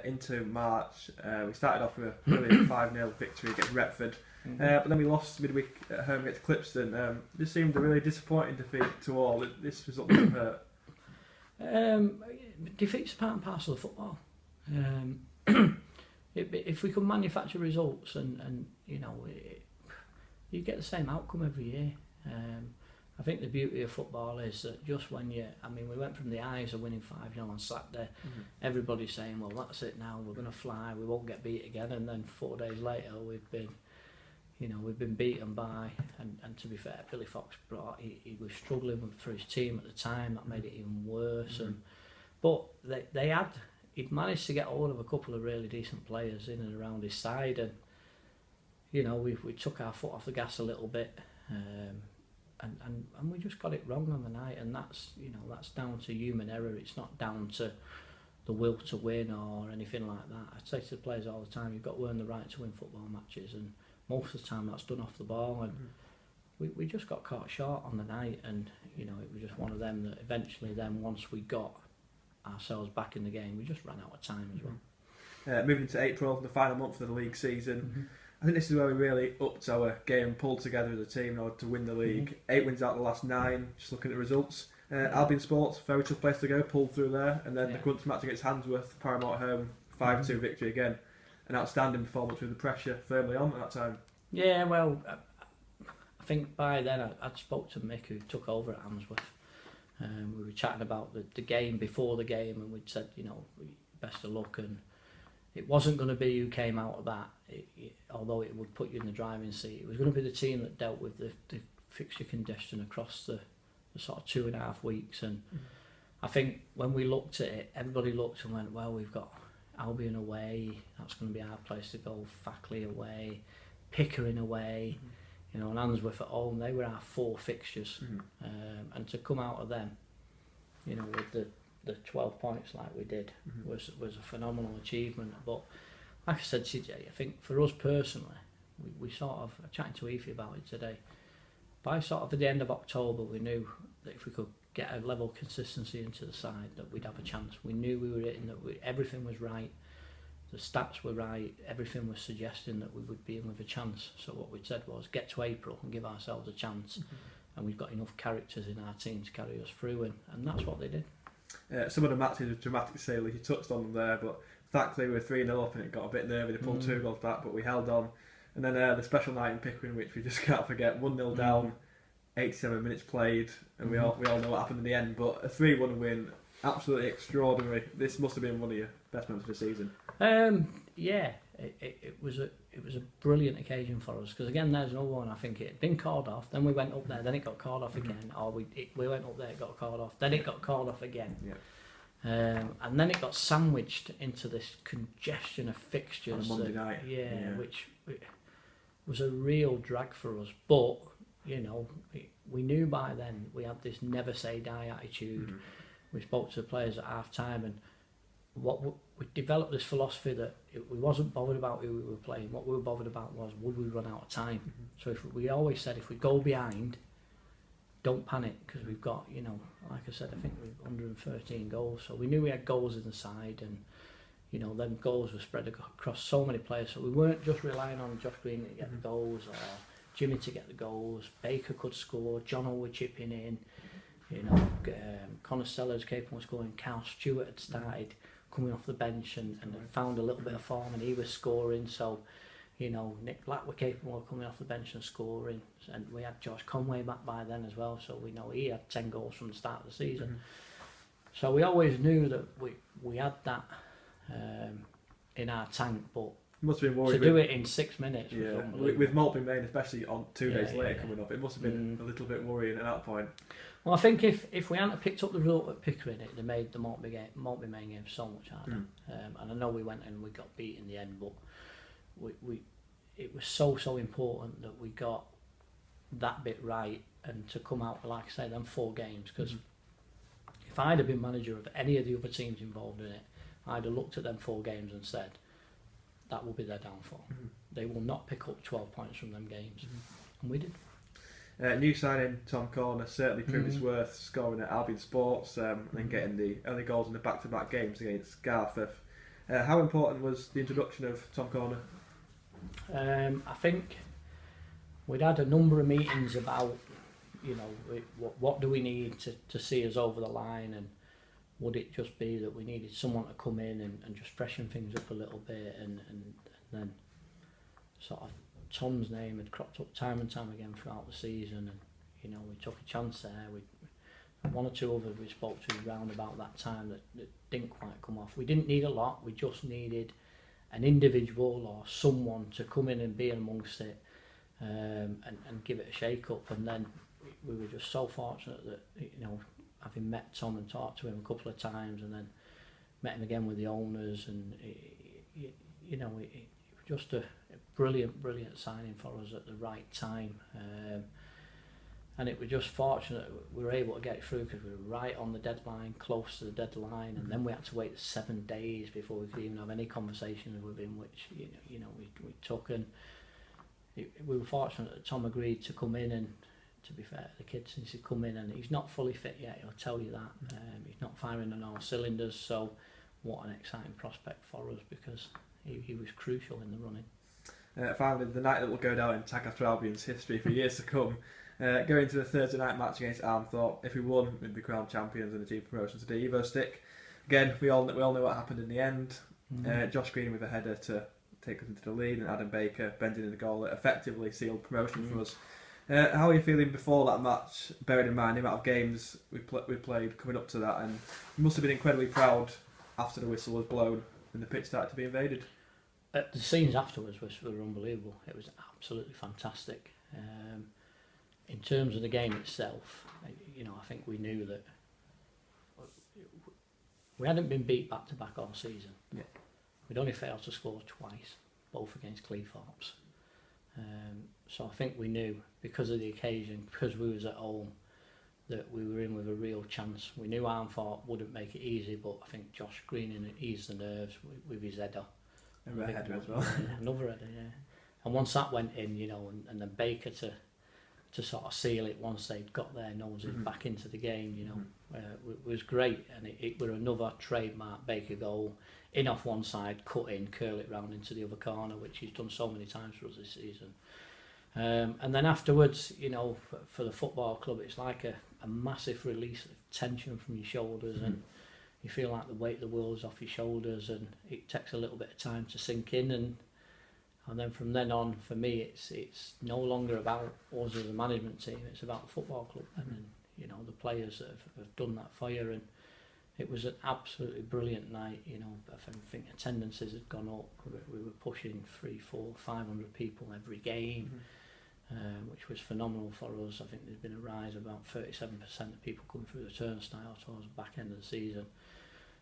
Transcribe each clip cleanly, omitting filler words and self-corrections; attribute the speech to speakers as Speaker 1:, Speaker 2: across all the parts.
Speaker 1: into March. We started off with a brilliant 5-0 victory against Retford, but then we lost midweek at home against Clipston. This seemed a really disappointing defeat to all. This result didn't hurt.
Speaker 2: Defeat's part and parcel of football. If we could manufacture results and you get the same outcome every year. I think the beauty of football is that just when we went from the highs of winning 5-0 on Saturday, everybody's saying, well, that's it now, we're going to fly, we won't get beat again, and then 4 days later we've been beaten by, and to be fair, Billy Fox he was struggling for his team at the time, that made it even worse, but he'd managed to get hold of a couple of really decent players in and around his side, and we took our foot off the gas a little bit, and we just got it wrong on the night, and that's down to human error. It's not down to the will to win or anything like that. I say to the players all the time, you've got to earn the right to win football matches, and most of the time that's done off the ball, and we just got caught short on the night, and it was just one of them that eventually then once we got ourselves back in the game, we just ran out of time as well.
Speaker 1: Moving into April, the final month of the league season, I think this is where we really upped our game, pulled together as a team in order to win the league. 8 wins out of the last 9, just looking at the results. Albion Sports, very tough place to go, pulled through there, and then the crunch match against Handsworth, Paramount home, 5-2 victory again. An outstanding performance with the pressure firmly on at that time.
Speaker 2: Yeah, well, I think by then I'd spoke to Mick, who took over at Handsworth. We were chatting about the game before the game, and we'd said, best of luck, and it wasn't going to be who came out of that, although it would put you in the driving seat. It was going to be the team that dealt with the fixture congestion across the sort of 2.5 weeks. And I think when we looked at it, everybody looked and went, well, we've got Albion away, that's going to be our place to go, Fackley away, Pickering away, and Handsworth at home. They were our 4 fixtures. And to come out of them, with the 12 points like we did was a phenomenal achievement. But like I said, CJ, I think for us personally, we sort of, chatting to Efi about it today, by sort of at the end of October we knew that if we could get a level of consistency into the side that we'd have a chance. We knew we were hitting, that everything was right, the stats were right, everything was suggesting that we would be in with a chance. So what we said was get to April and give ourselves a chance, and we've got enough characters in our team to carry us through, and that's what they did.
Speaker 1: Some of the matches were dramatic sailor, you touched on them there, but thankfully we were 3-0 up and it got a bit nervy. They pulled 2 goals back, but we held on. And then the special night in Pickering, which we just can't forget, 1-0 down, 87 minutes played, and we all know what happened in the end, but a 3-1 win, absolutely extraordinary. This must have been one of your best moments of the season.
Speaker 2: Yeah, it was a brilliant occasion for us, because again, there's another one. I think it had been called off, then we went up there, then it got called off again, or we went up there, it got called off, then it got called off again. And then it got sandwiched into this congestion of fixtures
Speaker 1: on a Monday night.
Speaker 2: Which was a real drag for us, but we knew by then we had this never say die attitude. We spoke to the players at half time, and we developed this philosophy that we wasn't bothered about who we were playing. What we were bothered about was, would we run out of time? So we always said, if we go behind, don't panic, because we've got, like I said, I think we've 113 goals, so we knew we had goals in the side, and them goals were spread across so many players, so we weren't just relying on Josh Green to get the goals, or Jimmy to get the goals. Baker could score, Jono were chipping in, Connor Sellers capable of scoring, Carl Stewart had started coming off the bench and found a little bit of form, and he was scoring, so Nick Black were capable of coming off the bench and scoring, and we had Josh Conway back by then as well, so we know he had 10 goals from the start of the season. So we always knew that we had that in our tank, but
Speaker 1: must have been worried
Speaker 2: to do it in 6 minutes was unbelievable.
Speaker 1: With Maltby Main, especially on 2 days later coming up, it must have been a little bit worrying at that point.
Speaker 2: Well, I think if we hadn't picked up the result at Pickering, it made the Maltby Main game so much harder. And I know we went and we got beat in the end, but it was so important that we got that bit right, and to come out, like I say, them 4 games, because if I'd have been manager of any of the other teams involved in it, I'd have looked at them 4 games and said that will be their downfall. They will not pick up 12 points from them games, and we did.
Speaker 1: New signing Tom Corner certainly proved his worth, scoring at Albion Sports, and then getting the early goals in the back-to-back games against Garforth. How important was the introduction of Tom Corner?
Speaker 2: I think we'd had a number of meetings about, what do we need to see us over the line, and would it just be that we needed someone to come in and just freshen things up a little bit, and then sort of Tom's name had cropped up time and time again throughout the season, and we took a chance there. One or two others we spoke to round about that time that didn't quite come off. We didn't need a lot, we just needed an individual or someone to come in and be amongst it, and give it a shake up. And then we were just so fortunate that, having met Tom and talked to him a couple of times, and then met him again with the owners, and it was just a brilliant signing for us at the right time. And it was just fortunate that we were able to get it through, because we were right on the deadline, close to the deadline, and then we had to wait 7 days before we could even have any conversations with him, which we took. And we were fortunate that Tom agreed to come in, and to be fair to the kid, since he's come in, and he's not fully fit yet, he'll tell you that. He's not firing on all cylinders, so what an exciting prospect for us, because he was crucial in the running.
Speaker 1: Finally, the night that will go down in Tadcaster Albion's history for years to come. Going to the Thursday night match against Armthorpe, if we won, we'd be crowned champions and achieve promotion to the Evo Stick. Again, we all know what happened in the end. Josh Green with a header to take us into the lead, and Adam Baker bending in the goal that effectively sealed promotion for us. How are you feeling before that match, bearing in mind the amount of games we played coming up to that? And you must have been incredibly proud after the whistle was blown and the pitch started to be invaded.
Speaker 2: The scenes afterwards were unbelievable. It was absolutely fantastic. In terms of the game itself, I think we knew that we hadn't been beat back to back all season.
Speaker 1: Yeah.
Speaker 2: We'd only failed to score twice, both against Cleethorpes. So I think we knew, because of the occasion, because we was at home, that we were in with a real chance. We knew Armthorpe wouldn't make it easy, but I think Josh Green eased the nerves with his header.
Speaker 1: And a header as well.
Speaker 2: Another header, yeah. And once that went in, and then Baker to sort of seal it once they'd got their noses back into the game, it was great. And it were another trademark Baker goal, in off one side, cut in, curl it round into the other corner, which he's done so many times for us this season. And then afterwards, for the football club, it's like a massive release of tension from your shoulders, and you feel like the weight of the world's off your shoulders, and it takes a little bit of time to sink in. And then from then on, for me, it's no longer about us as a management team, it's about the football club, and the players that have done that for you. And it was an absolutely brilliant night. I think attendances had gone up. We were pushing 300, 400, 500 people every game, which was phenomenal for us. I think there's been a rise of about 37% of people coming through the turnstile towards the back end of the season.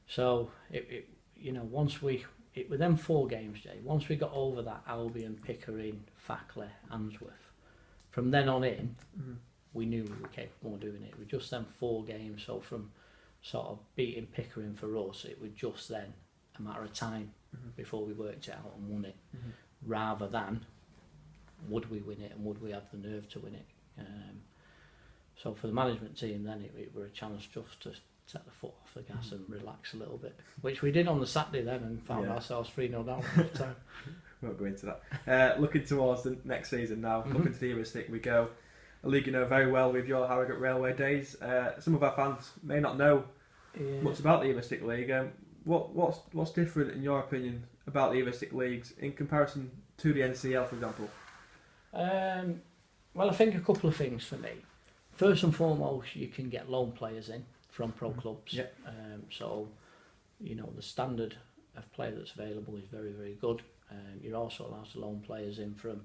Speaker 2: So it were them 4 games, Jay. Once we got over that Albion, Pickering, Fackley, Answorth, from then on in, we knew we were capable of doing it. It was just them 4 games. So from sort of beating Pickering for us, it was just then a matter of time before we worked it out and won it, rather than would we win it and would we have the nerve to win it. So for the management team, then it were a chance just to take the foot off the gas and relax a little bit, which we did on the Saturday then, and found ourselves 3-0 down at half time.
Speaker 1: Won't go into that. Looking towards the next season now, looking to the Evo Stick we go. A league you know very well with your Harrogate Railway days. Some of our fans may not know much about the Evo Stick League. What's different in your opinion about the Evo Stick leagues in comparison to the NCL, for example?
Speaker 2: Well, I think a couple of things for me. First and foremost, you can get loan players in from pro clubs.
Speaker 1: Yeah.
Speaker 2: So, the standard of player that's available is very, very good. You're also allowed to loan players in from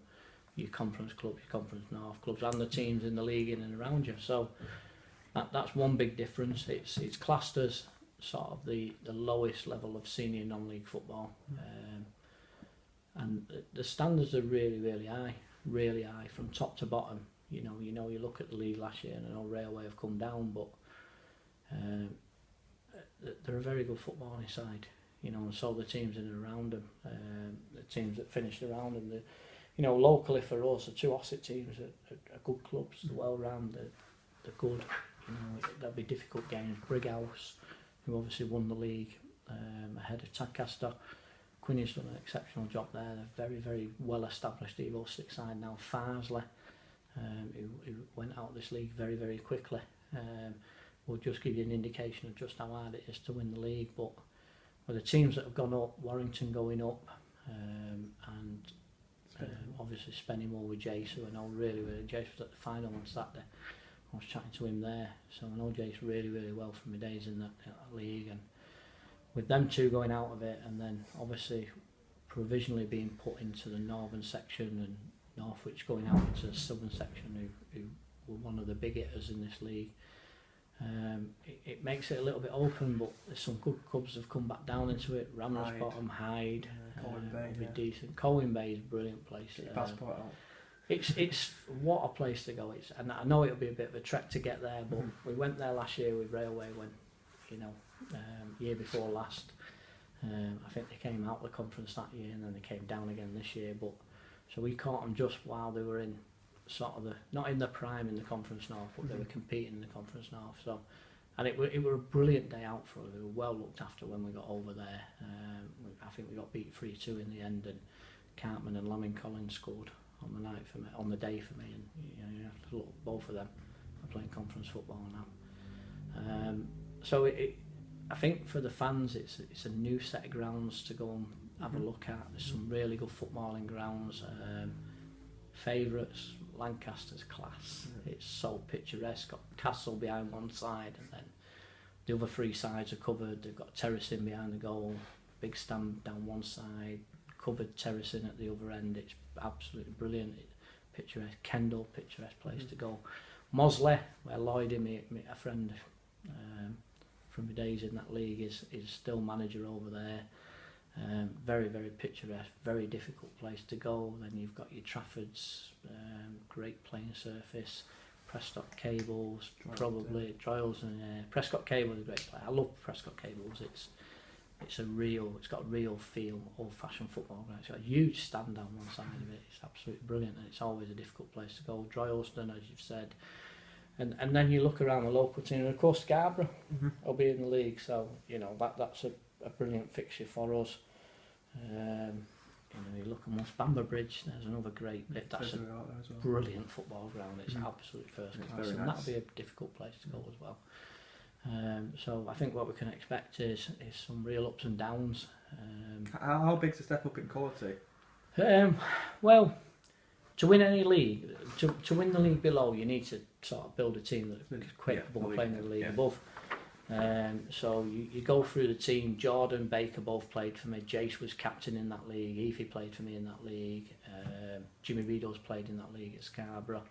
Speaker 2: your conference clubs, your conference north clubs, and the teams in the league in and around you. So that's one big difference. It's classed as sort of the lowest level of senior non-league football, and the standards are really, really high from top to bottom. You look at the league last year, and I know Railway have come down, but they're a very good footballing side, and so the teams in and around them, the teams that finished around them, locally for us, the 2 Ossett teams are good clubs, they're well run, they're good. There'll be difficult games. Brighouse, who obviously won the league ahead of Tadcaster. Quinny's done an exceptional job there. They're very, very well established Evo 6 side now. Farsley, who went out of this league very, very quickly, will just give you an indication of just how hard it is to win the league. But with the teams that have gone up, Warrington going up, and obviously spending more with Jace, who I know really, really. Jace was at the final on Saturday. I was chatting to him there, so I know Jace really, really well from my days in that league. And with them two going out of it, and then obviously provisionally being put into the northern section, and Northwich going out into the southern section, who were one of the big hitters in this league, it makes it a little bit open. But there's some good clubs have come back down into it. Ramsbottom, Hyde,
Speaker 1: Colwyn Bay,
Speaker 2: will be decent. Colwyn Bay is a brilliant place.
Speaker 1: Get your passport out.
Speaker 2: It's what a place to go. And I know it'll be a bit of a trek to get there, but we went there last year with Railway when, year before last. I think they came out of the conference that year, and then they came down again this year. But so we caught them just while they were in sort of not in the prime in the Conference North, but they were competing in the Conference North. So, and it were a brilliant day out for us. We were well looked after when we got over there. I think we got beat 3-2 in the end, and Cartman and Lamin Collins scored on the night for me, on the day for me, and you have to look, both of them are playing conference football now. So I think for the fans, it's a new set of grounds to go and have a look at. There's some really good footballing grounds. Favourites, Lancaster's class. It's so picturesque. Got Castle behind one side, and then the other three sides are covered. They've got terracing behind the goal, big stand down one side, covered terracing at the other end. It's absolutely brilliant. Picturesque. Kendal, picturesque place to go. Mosley, where Lloyd, a friend from my days in that league, is still manager over there. Very, very picturesque, very difficult place to go. Then you've got your Traffords, great playing surface. Prescott Cables, probably Droyles, and Prescott Cables is a great player. I love Prescott Cables. It's got a real feel, old-fashioned football ground. It's got a huge stand down one side of it. It's absolutely brilliant, and it's always a difficult place to go. Droylsden, as you've said, and then you look around the local team, and of course Scarborough will be in the league. So that's a brilliant fixture for us. You look amongst Bamber Bridge. There's another great bit. That's a brilliant football ground. It's absolutely first class, and that'll be a difficult place to go as well. So I think what we can expect is some real ups and downs.
Speaker 1: How big's the step up in quality?
Speaker 2: Well, to win any league, to win the league below, you need to sort of build a team that's capable of playing the league above. So you go through the team. Jordan, Baker both played for me. Jace was captain in that league. Evie played for me in that league. Jimmy Rido's played in that league at Scarborough.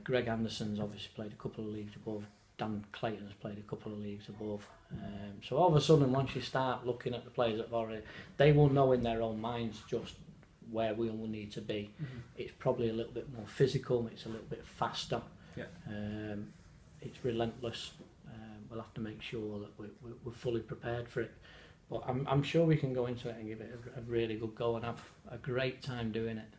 Speaker 2: Greg Anderson's obviously played a couple of leagues above. Dan Clayton's played a couple of leagues above. So all of a sudden, once you start looking at the players that have already, they will know in their own minds just where we will need to be. It's probably a little bit more physical. It's a little bit faster. It's relentless. We'll have to make sure that we're fully prepared for it. But I'm sure we can go into it and give it a really good go and have a great time doing it.